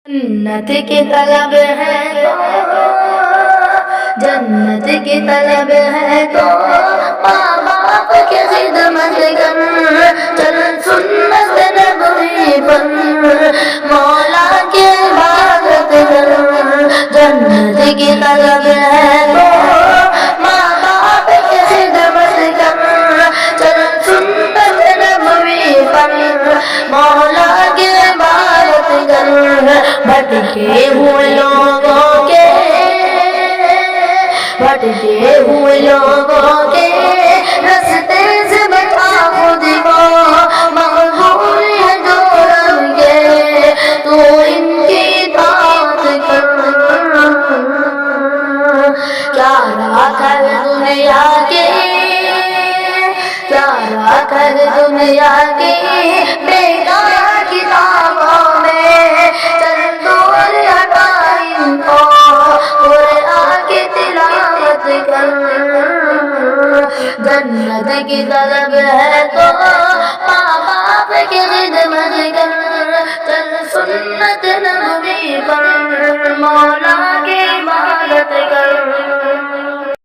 जन्नत की तलब है तो जन्नत की तलब है तो माँ बाप की खिदमत कर, चल सुन्नत नबवी पर मौला की इबादत कर। जन्नत की तलब है तो माँ बाप की खिदमत कर, चल सुन्नत नबवी पर मौला की इबादत कर। भटके हुए लोगों के रास्ते से बचा खुद को, मकबूल है जो रंगे तो इनकी तात कर। क्या राखर दुनिया के, क्या राखर दुनिया के बेकार किताबों में, चल दूर हटा इनको कुरान की तिलावत कर। जन्नत की तलब है तो माँ बाप की खिदमत कर, चल सुन्नत नबवी पर मौला